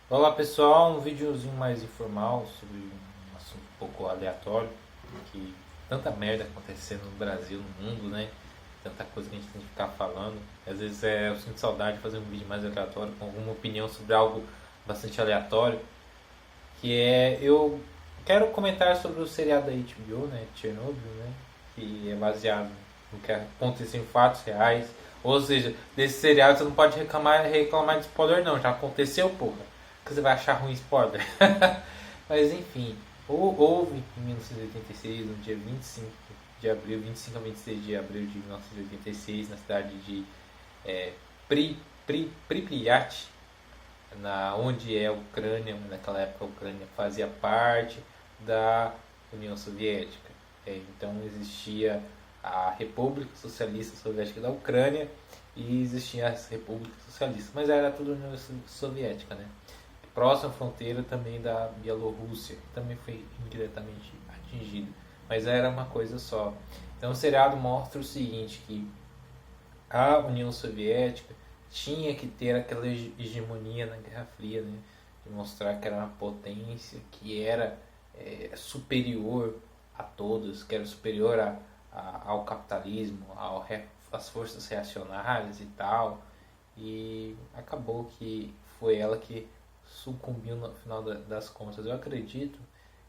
Olá pessoal, um videozinho mais informal sobre um assunto um pouco aleatório, que tanta merda acontecendo no Brasil, no mundo, né? Tanta coisa que a gente tem que ficar falando. Às vezes eu sinto saudade de fazer um vídeo mais aleatório, com alguma opinião sobre algo bastante aleatório, eu quero comentar sobre o seriado da HBO, né, Chernobyl, né, que é baseado no que aconteceu em fatos reais. Ou seja, desse seriado você não pode reclamar de spoiler não, já aconteceu, porra. Que você vai achar ruim spoiler. Mas enfim, houve em 1986, no dia 25 de abril, 25 a 26 de abril de 1986, na cidade de é, Pripyat, onde é a Ucrânia. Naquela época a Ucrânia fazia parte da União Soviética. Então existia a República Socialista Soviética da Ucrânia e existiam as repúblicas socialistas, mas era tudo União Soviética, né? Próxima fronteira também da Bielorrússia, que também foi indiretamente atingida, mas era uma coisa só. Então o seriado mostra o seguinte, que a União Soviética tinha que ter aquela hegemonia na Guerra Fria, né? De mostrar que era uma potência, que era superior a todos, que era superior ao capitalismo, às forças reacionárias e tal. E acabou que foi ela que sucumbiu no final das contas. Eu acredito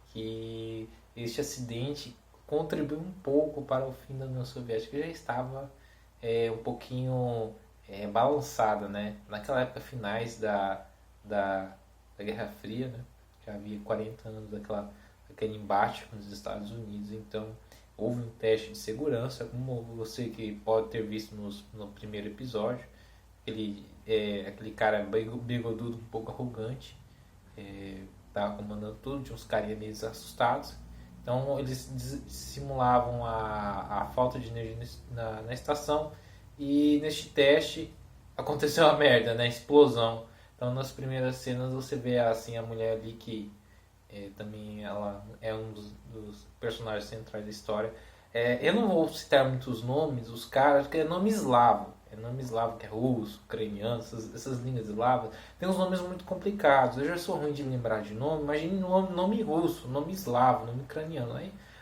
que este acidente contribuiu um pouco para o fim da União Soviética, que já estava um pouquinho balançada, né? Naquela época finais da, da Guerra Fria, né? Já havia 40 anos daquele embate com os Estados Unidos, então houve um teste de segurança, como você que pode ter visto no primeiro episódio, aquele cara bigodudo, um pouco arrogante, estava comandando tudo, tinha uns carinhas meio assustados. Então eles simulavam a falta de energia na estação, e neste teste aconteceu a merda, né? Explosão. Então nas primeiras cenas você vê assim a mulher ali que também ela é um dos personagens centrais da história. Eu não vou citar muitos nomes, os caras, porque é nome eslavo. É nome eslavo que é russo, ucraniano, essas línguas eslavas. Tem uns nomes muito complicados. Eu já sou ruim de lembrar de nome, imagine nome russo, nome eslavo, nome ucraniano.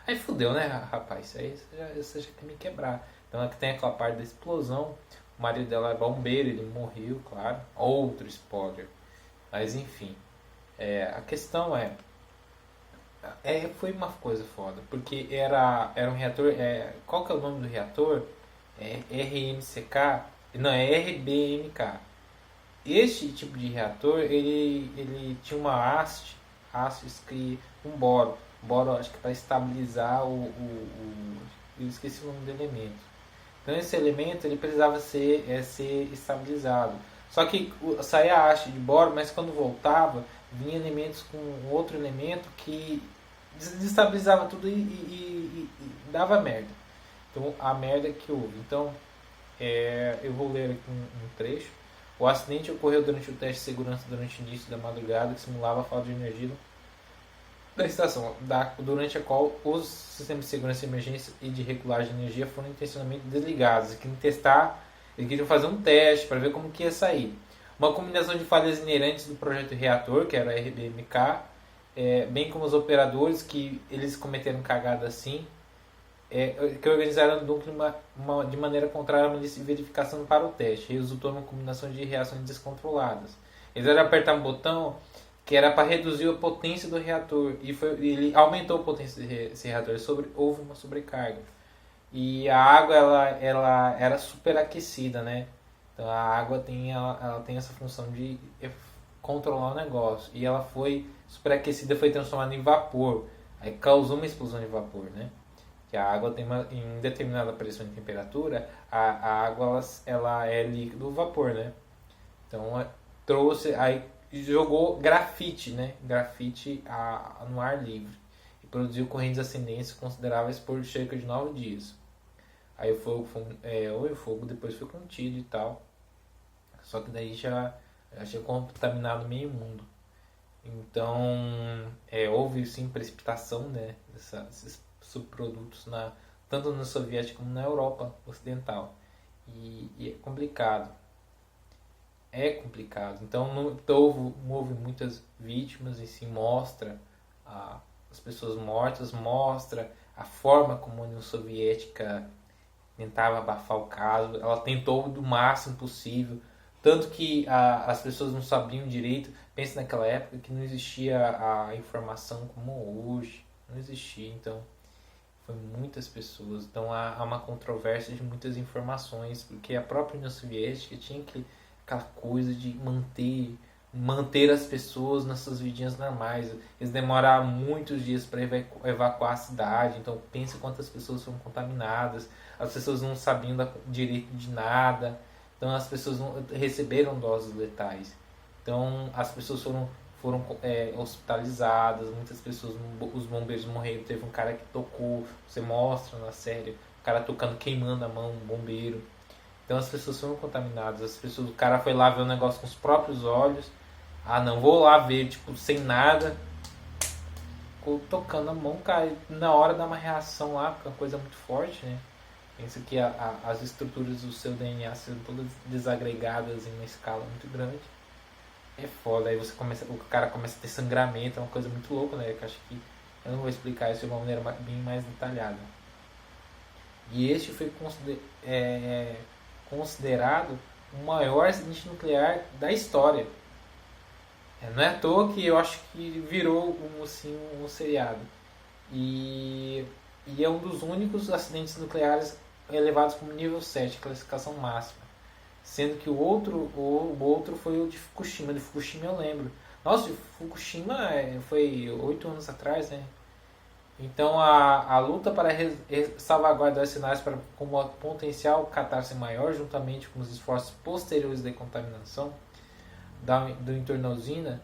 Aí fudeu, né, rapaz? Isso aí você já quer me quebrar. Então é que tem aquela parte da explosão. O marido dela é bombeiro, ele morreu, claro. Outro spoiler. Mas enfim. A questão foi uma coisa foda, porque era um reator. Qual que é o nome do reator? RMCK? Não, é RBMK. Este tipo de reator, ele tinha uma haste que um boro acho que para estabilizar eu esqueci o nome do elemento. Então esse elemento ele precisava ser estabilizado. Só que saía a haste de boro, mas quando voltava, vinha elementos com outro elemento que desestabilizava tudo e dava merda. Então a merda que houve. Então eu vou ler aqui um trecho. O acidente ocorreu durante o teste de segurança durante o início da madrugada, que simulava a falta de energia da estação, durante a qual os sistemas de segurança de emergência e de regulagem de energia foram intencionalmente desligados. Eles queriam fazer um teste para ver como que ia sair. Uma combinação de falhas inerentes do projeto reator, que era a RBMK, bem como os operadores que eles cometeram cagada assim, que organizaram o núcleo de maneira contrária a uma lista de verificação para o teste. Resultou numa combinação de reações descontroladas. Eles eram apertar um botão que era para reduzir a potência do reator, e ele aumentou a potência desse reator, houve uma sobrecarga. E a água ela era superaquecida, né? Então a água ela tem essa função de controlar o negócio. E ela foi superaquecida, foi transformada em vapor. Aí causou uma explosão de vapor, né? Que a água tem em determinada pressão e temperatura, a água ela é líquido vapor, né? Então trouxe, aí jogou grafite, né? Grafite no ar livre e produziu correntes ascendentes consideráveis por cerca de 9 dias. Aí o fogo depois foi contido e tal. Só que daí já tinha contaminado meio mundo. Então houve sim precipitação, né, desses subprodutos tanto na Soviética como na Europa Ocidental. E é complicado. é complicado. Então houve muitas vítimas e se mostra as pessoas mortas, mostra a forma como a União Soviética tentava abafar o caso. Ela tentou do máximo possível, tanto que as pessoas não sabiam direito. Pensa naquela época que não existia a informação como hoje, não existia. Então foi muitas pessoas. Então há uma controvérsia de muitas informações, porque a própria União Soviética tinha aquela coisa de manter as pessoas nas suas vidinhas normais. Eles demoraram muitos dias para evacuar a cidade. Então pense quantas pessoas foram contaminadas. As pessoas não sabiam direito de nada. Então as pessoas não receberam doses letais. Então as pessoas foram hospitalizadas, muitas pessoas, os bombeiros morreram. Teve um cara que tocou, você mostra na série, o cara tocando, queimando a mão, um bombeiro. Então as pessoas foram contaminadas, o cara foi lá ver o negócio com os próprios olhos. Ah, não, vou lá ver, tipo, sem nada, ficou tocando a mão, cara, e na hora dá uma reação lá, porque é uma coisa muito forte, né? Pensa que as estruturas do seu DNA são todas desagregadas em uma escala muito grande. É foda, aí o cara começa a ter sangramento, é uma coisa muito louca, né? Que eu acho que eu não vou explicar isso de uma maneira bem mais detalhada. E este foi considerado o maior acidente nuclear da história. Não é à toa que eu acho que virou um seriado. E é um dos únicos acidentes nucleares elevados como nível 7, classificação máxima. Sendo que o outro foi o de Fukushima. De Fukushima eu lembro. Nossa, Fukushima foi 8 anos atrás, né? Então a luta para salvaguardar os sinais para como potencial catarse maior, juntamente com os esforços posteriores de contaminação do entorno da usina,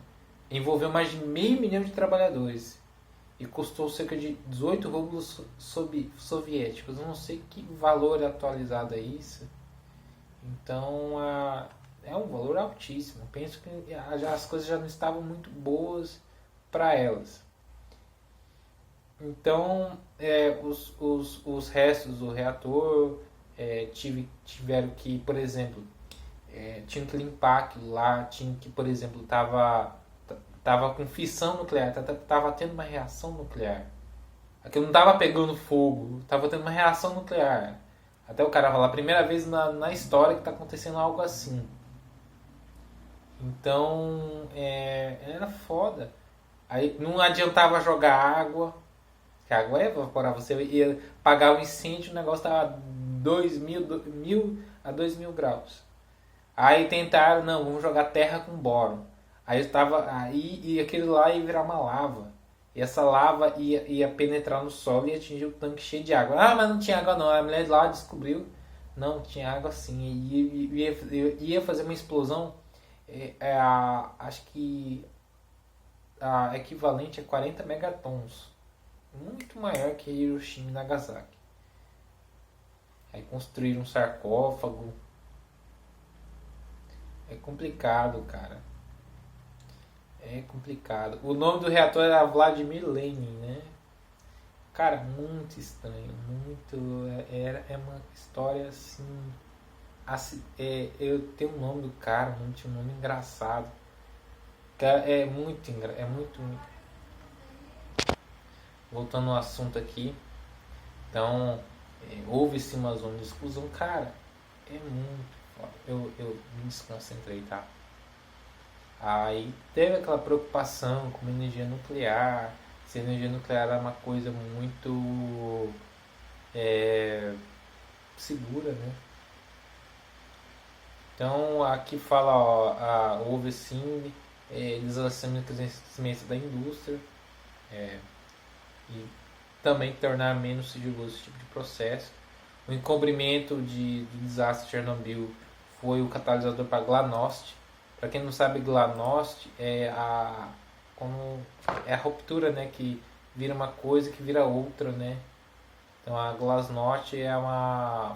envolveu mais de 500 mil de trabalhadores e custou cerca de 18 rublos soviéticos. Eu não sei que valor atualizado é isso. Então é um valor altíssimo. Penso que as coisas já não estavam muito boas para elas. Então os restos do reator tiveram que, por exemplo, tinham que limpar aquilo lá, tinham que, por exemplo, tava com fissão nuclear, tava tendo uma reação nuclear. Aquilo não tava pegando fogo, tava tendo uma reação nuclear. Até o cara falar, a primeira vez na história que está acontecendo algo assim. Então, era foda. Aí não adiantava jogar água, que a água ia evaporar. Você ia pagar o incêndio, o negócio estava 1.000 a 2.000 graus. Aí tentaram, não, vamos jogar terra com boro. Aí aquele lá ia virar uma lava. E essa lava ia penetrar no solo e atingir o tanque cheio de água. Ah, mas não tinha água não. A mulher lá descobriu. Não, tinha água sim. E ia fazer uma explosão. Acho que a equivalente a 40 megatons. Muito maior que Hiroshima e Nagasaki. Aí construíram um sarcófago. É complicado, cara. É complicado. O nome do reator era Vladimir Lenin, né? Cara, muito estranho. Muito. É uma história assim. Eu tenho o nome do cara, tinha um nome engraçado. É muito engraçado. É muito. Voltando ao assunto aqui. Então, houve sim uma zona de exclusão. Cara, é muito. Eu me desconcentrei, tá? Aí teve aquela preocupação com energia nuclear, se a energia nuclear era uma coisa muito segura, né? Então aqui fala, houve sim desaceleração da indústria e também tornar menos sigiloso esse tipo de processo. O encobrimento do desastre de Chernobyl foi o catalisador para Glasnost. Para quem não sabe, Glasnost é a ruptura, né, que vira uma coisa que vira outra, né? Então a Glasnost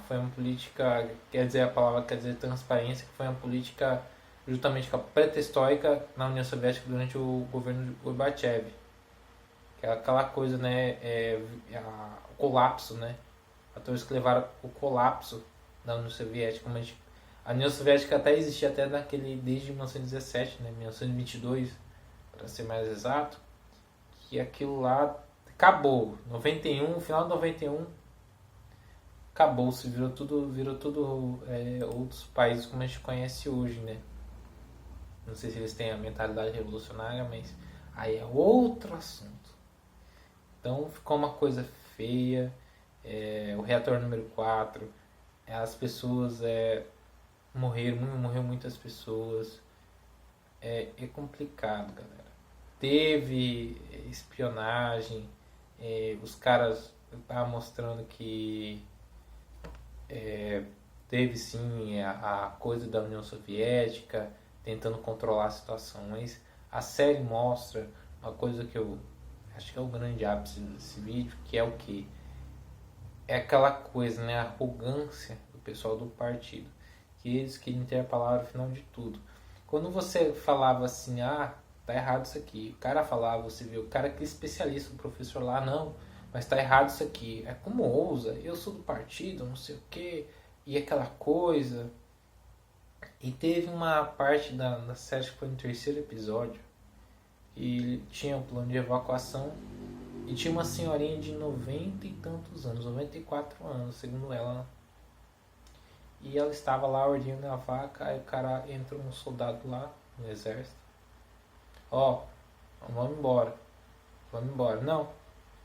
foi uma política, a palavra quer dizer transparência, que foi uma política justamente pré-histórica na União Soviética durante o governo de Gorbachev. Que é aquela coisa, né, o colapso, né? Fatores que levaram o colapso da União Soviética, A União Soviética até existia até desde 1917, né, 1922, para ser mais exato, que aquilo lá acabou. 91, final de 91, acabou-se, virou tudo outros países como a gente conhece hoje, né? Não sei se eles têm a mentalidade revolucionária, mas aí é outro assunto. Então ficou uma coisa feia. O reator número 4, as pessoas morreu muitas pessoas. É complicado, galera. Teve espionagem, os caras estavam mostrando que teve sim a coisa da União Soviética tentando controlar situações. A série mostra uma coisa que eu acho que é o grande ápice desse vídeo, que é o que? É aquela coisa, né? A arrogância do pessoal do partido, que eles queriam ter a palavra final de tudo. Quando você falava assim, tá errado isso aqui, o cara falava, você vê, o cara que é especialista, o professor lá, não, mas tá errado isso aqui, como ousa, eu sou do partido, não sei o que, e aquela coisa. E teve uma parte da série, que foi no terceiro episódio, e tinha um plano de evacuação, e tinha uma senhorinha de 90 e tantos anos, 94 anos, segundo ela. E ela estava lá ordenhando a vaca, aí o cara entrou um soldado lá no exército. Vamos embora. Vamos embora. Não,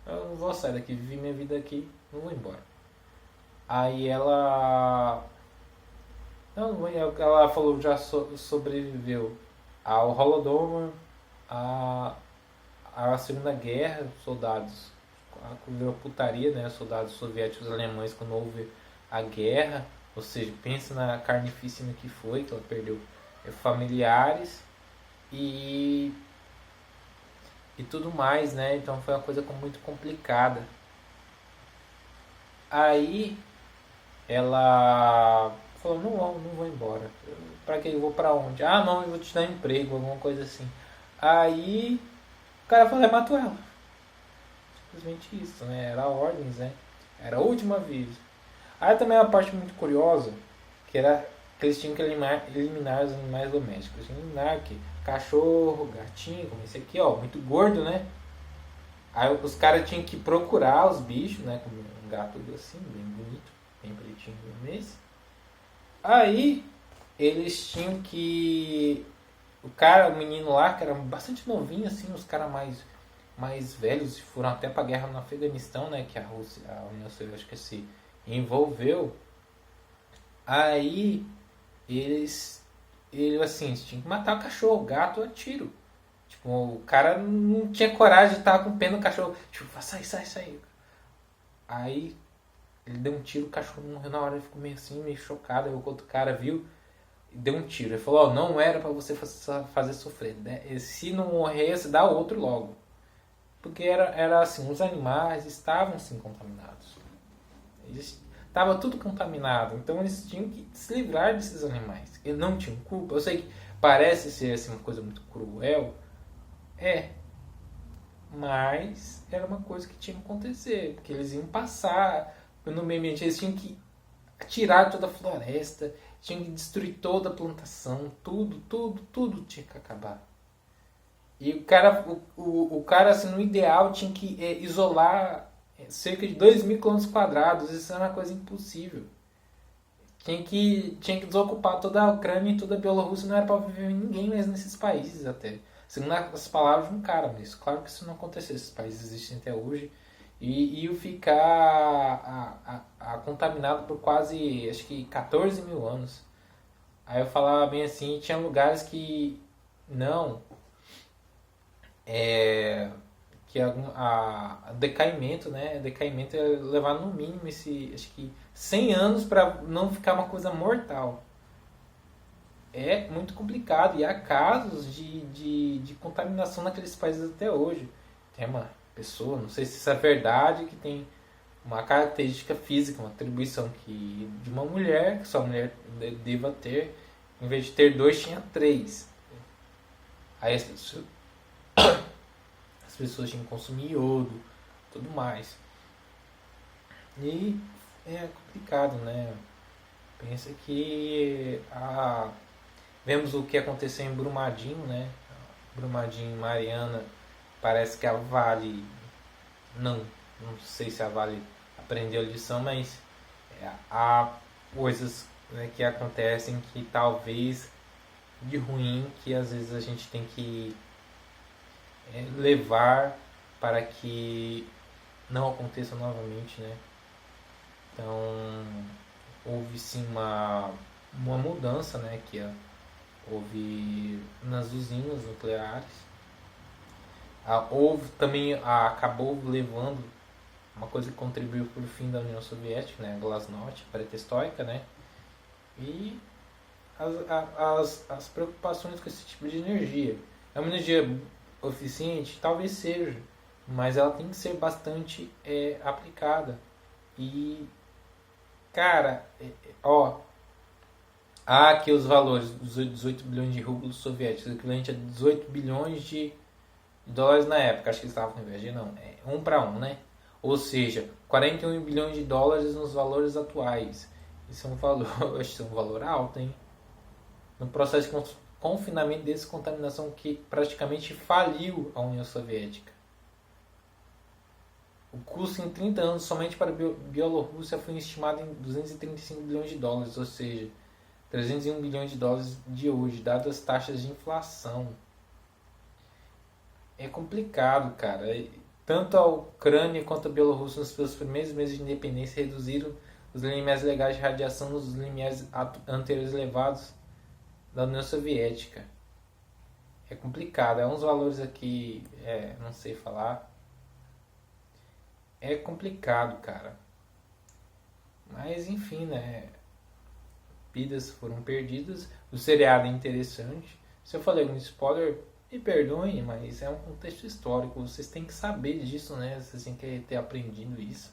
eu não vou sair daqui, vivi minha vida aqui, não vou embora. Aí ela... Não, ela falou já sobreviveu ao Holodomor, a Segunda Guerra, soldados, virou putaria, né? Soldados soviéticos e alemães quando houve a guerra, ou seja, pensa na carnificina que foi, que ela perdeu familiares e tudo mais, né? Então foi uma coisa muito complicada. Aí ela falou, não vou embora. Pra que eu vou pra onde? Não, eu vou te dar emprego, alguma coisa assim. Aí o cara falou, matou ela. Simplesmente isso, né? Era ordens, né? Era a última vez. Aí também uma parte muito curiosa, que era que eles tinham que eliminar os animais domésticos. Eliminar que cachorro, gatinho, como esse aqui, muito gordo, né? Aí os caras tinham que procurar os bichos, né? Como um gato assim, bem bonito, bem pretinho nesse. Aí eles tinham que... o menino lá, que era bastante novinho, assim, os caras mais velhos, foram até pra guerra no Afeganistão, né? Que a União Soviética se envolveu. Aí eles assim, tinham que matar o cachorro, o gato a tiro. Tipo, o cara não tinha coragem de estar com pena no cachorro. Tipo, sai. Aí ele deu um tiro, o cachorro morreu na hora, ele ficou meio assim, meio chocado. Aí o outro cara viu e deu um tiro. Ele falou, não era pra você fazer sofrer, né? E se não morresse, dá outro logo. Porque era assim, os animais estavam assim contaminados. Estava tudo contaminado, então eles tinham que se livrar desses animais. Eles não tinham culpa. Eu sei que parece ser assim, uma coisa muito cruel, mas era uma coisa que tinha que acontecer, porque eles iam passar no meio ambiente, eles tinham que tirar toda a floresta, tinham que destruir toda a plantação, tudo tinha que acabar. E o cara assim, no ideal, tinha que isolar cerca de 2.000 km². Isso era uma coisa impossível. Tinha que desocupar toda a Ucrânia e toda a Bielorrússia. Não era para viver ninguém mais nesses países até. Segundo as palavras de um cara, mas claro que isso não aconteceu. Esses países existem até hoje. E iam ficar contaminado por quase, acho que 14 mil anos. Aí eu falava bem assim, tinha lugares que não... que decaimento, né? Decaimento é levar no mínimo acho que 100 anos para não ficar uma coisa mortal. É muito complicado e há casos de contaminação naqueles países até hoje. Tem uma pessoa, não sei se isso é verdade, que tem uma característica física, uma atribuição de uma mulher, que só a mulher deva ter, em vez de ter 2, tinha 3. Aí as pessoas tinham que consumir iodo, tudo mais. E é complicado, né? Pensa que vemos o que aconteceu em Brumadinho, né? Brumadinho, Mariana, parece que a Vale não sei se a Vale aprendeu a lição, mas há coisas, né, que acontecem que talvez de ruim que às vezes a gente tem que levar para que não aconteça novamente, né? Então houve sim uma mudança, né, que houve nas usinas nucleares. Houve também, acabou levando uma coisa que contribuiu para o fim da União Soviética, né, a Glasnost, a perestroika, né, e as preocupações com esse tipo de energia. É uma energia eficiente? Talvez seja, mas ela tem que ser bastante aplicada. E, cara, há aqui os valores dos 18 bilhões de rublos soviéticos, equivalente a 18 bilhões de dólares na época. Acho que eles estavam convergindo, não. É 1 para 1, né? Ou seja, 41 bilhões de dólares nos valores atuais. Isso é um valor, acho que é um valor alto, hein? No processo de confinamento e descontaminação que praticamente faliu a União Soviética. O custo em 30 anos somente para a Bielorrússia foi estimado em 235 bilhões de dólares, ou seja, 301 bilhões de dólares de hoje, dadas as taxas de inflação. É complicado, cara. Tanto a Ucrânia quanto a Bielorrússia, nos seus primeiros meses de independência, reduziram os limiares legais de radiação nos limiares anteriores elevados da União Soviética. É complicado. É uns valores aqui, não sei falar. É complicado, cara. Mas enfim, né? Vidas foram perdidas. O seriado é interessante. Se eu falei algum spoiler, me perdoem, mas é um contexto histórico. Vocês têm que saber disso, né? Vocês têm que ter aprendido isso.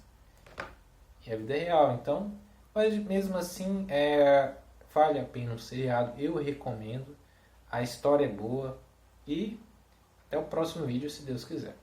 E a vida é real. Então, mas mesmo assim, vale a pena o seriado. Eu recomendo. A história é boa. E até o próximo vídeo, se Deus quiser.